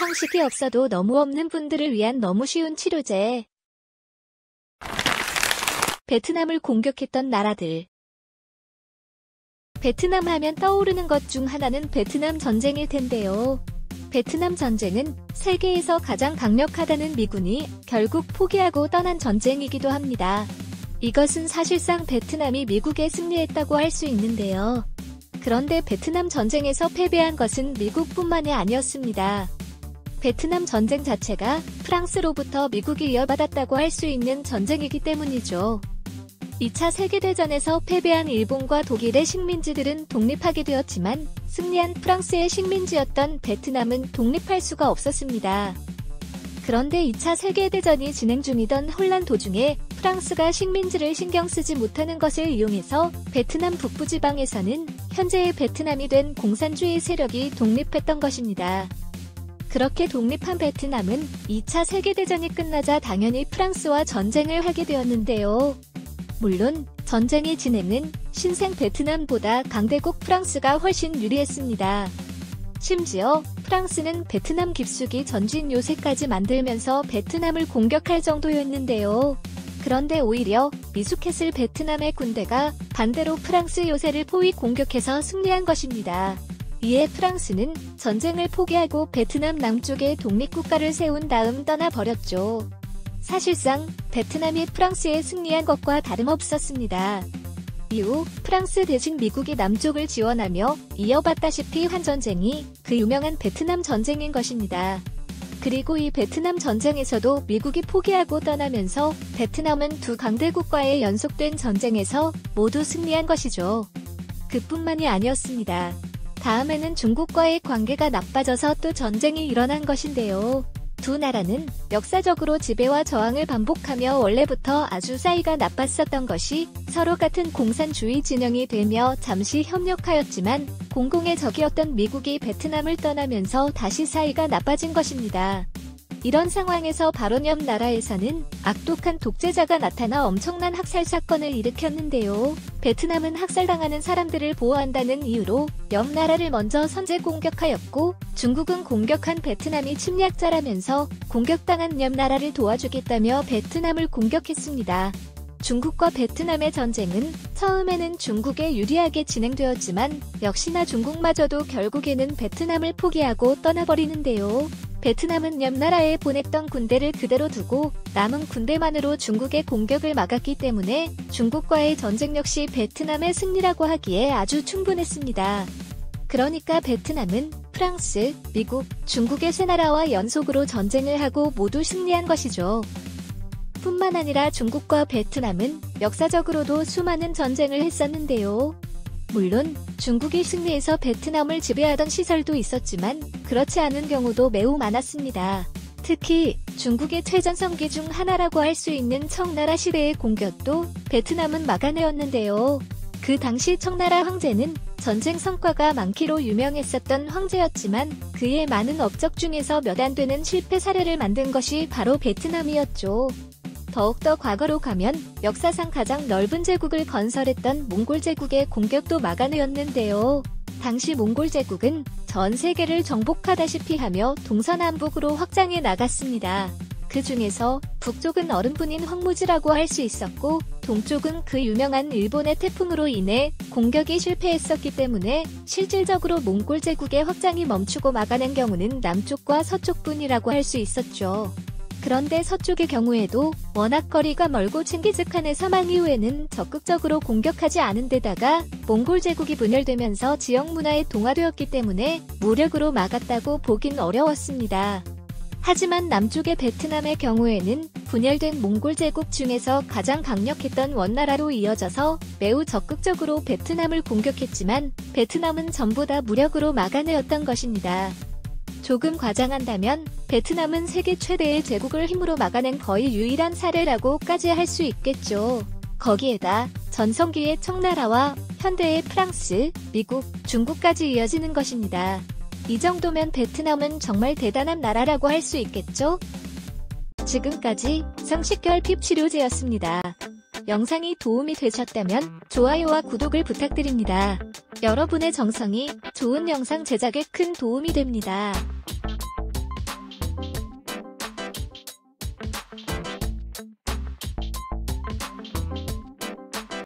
상식이 없어도 너무 없는 분들을 위한 너무 쉬운 치료제. 베트남을 공격했던 나라들. 베트남 하면 떠오르는 것 중 하나는 베트남 전쟁일 텐데요. 베트남 전쟁은 세계에서 가장 강력하다는 미군이 결국 포기하고 떠난 전쟁이기도 합니다. 이것은 사실상 베트남이 미국에 승리했다고 할 수 있는데요. 그런데 베트남 전쟁에서 패배한 것은 미국뿐만이 아니었습니다. 베트남 전쟁 자체가 프랑스로부터 미국이 이어받았다고 할 수 있는 전쟁이기 때문이죠. 2차 세계대전에서 패배한 일본과 독일의 식민지들은 독립하게 되었지만 승리한 프랑스의 식민지였던 베트남은 독립할 수가 없었습니다. 그런데 2차 세계대전이 진행 중이던 혼란 도중에 프랑스가 식민지를 신경 쓰지 못하는 것을 이용해서 베트남 북부지방에서는 현재의 베트남이 된 공산주의 세력이 독립했던 것입니다. 그렇게 독립한 베트남은 2차 세계대전이 끝나자 당연히 프랑스와 전쟁을 하게 되었는데요. 물론 전쟁의 진행은 신생 베트남보다 강대국 프랑스가 훨씬 유리했습니다. 심지어 프랑스는 베트남 깊숙이 전진 요새까지 만들면서 베트남을 공격할 정도였는데요. 그런데 오히려 미숙했을 베트남의 군대가 반대로 프랑스 요새를 포위 공격해서 승리한 것입니다. 이에 프랑스는 전쟁을 포기하고 베트남 남쪽에 독립국가를 세운 다음 떠나버렸죠. 사실상 베트남이 프랑스에 승리한 것과 다름없었습니다. 이후 프랑스 대신 미국이 남쪽을 지원하며 이어봤다시피 한 전쟁이 그 유명한 베트남 전쟁인 것입니다. 그리고 이 베트남 전쟁에서도 미국이 포기하고 떠나면서 베트남은 두 강대국과의 연속된 전쟁에서 모두 승리한 것이죠. 그뿐만이 아니었습니다. 다음에는 중국과의 관계가 나빠져서 또 전쟁이 일어난 것인데요. 두 나라는 역사적으로 지배와 저항을 반복하며 원래부터 아주 사이가 나빴었던 것이 서로 같은 공산주의 진영이 되며 잠시 협력하였지만 공공의 적이었던 미국이 베트남을 떠나면서 다시 사이가 나빠진 것입니다. 이런 상황에서 바로 옆 나라에서는 악독한 독재자가 나타나 엄청난 학살 사건을 일으켰는데요. 베트남은 학살당하는 사람들을 보호한다는 이유로 옆 나라를 먼저 선제 공격하였고 중국은 공격한 베트남이 침략자라면서 공격당한 옆 나라를 도와주겠다며 베트남을 공격했습니다. 중국과 베트남의 전쟁은 처음에는 중국에 유리하게 진행되었지만 역시나 중국마저도 결국에는 베트남을 포기하고 떠나버리는데요. 베트남은 옆 나라에 보냈던 군대를 그대로 두고 남은 군대만으로 중국의 공격을 막았기 때문에 중국과의 전쟁 역시 베트남의 승리라고 하기에 아주 충분했습니다. 그러니까 베트남은 프랑스, 미국, 중국의 세 나라와 연속으로 전쟁을 하고 모두 승리한 것이죠. 뿐만 아니라 중국과 베트남은 역사적으로도 수많은 전쟁을 했었는데요. 물론 중국이 승리해서 베트남을 지배하던 시설도 있었지만 그렇지 않은 경우도 매우 많았습니다. 특히 중국의 최전성기 중 하나라고 할 수 있는 청나라 시대의 공격도 베트남은 막아내었는데요. 그 당시 청나라 황제는 전쟁 성과가 많기로 유명했었던 황제였지만 그의 많은 업적 중에서 몇 안 되는 실패 사례를 만든 것이 바로 베트남이었죠. 더욱더 과거로 가면 역사상 가장 넓은 제국을 건설했던 몽골 제국의 공격도 막아내었는데요. 당시 몽골 제국은 전 세계를 정복하다시피 하며 동서남북으로 확장해 나갔습니다. 그 중에서 북쪽은 얼음뿐인 황무지라고 할 수 있었고 동쪽은 그 유명한 일본의 태풍으로 인해 공격이 실패했었기 때문에 실질적으로 몽골 제국의 확장이 멈추고 막아낸 경우는 남쪽과 서쪽뿐이라고 할 수 있었죠. 그런데 서쪽의 경우에도 워낙 거리가 멀고 칭기즈칸의 사망 이후에는 적극적으로 공격하지 않은 데다가 몽골 제국이 분열되면서 지역 문화에 동화되었기 때문에 무력으로 막았다고 보긴 어려웠습니다. 하지만 남쪽의 베트남의 경우에는 분열된 몽골 제국 중에서 가장 강력했던 원나라로 이어져서 매우 적극적으로 베트남을 공격했지만 베트남은 전부 다 무력으로 막아내었던 것입니다. 조금 과장한다면 베트남은 세계 최대의 제국을 힘으로 막아낸 거의 유일한 사례라고까지 할 수 있겠죠. 거기에다 전성기의 청나라와 현대의 프랑스, 미국, 중국까지 이어지는 것입니다. 이 정도면 베트남은 정말 대단한 나라라고 할 수 있겠죠? 지금까지 성식결 핍치료제였습니다. 영상이 도움이 되셨다면 좋아요와 구독을 부탁드립니다. 여러분의 정성이 좋은 영상 제작에 큰 도움이 됩니다.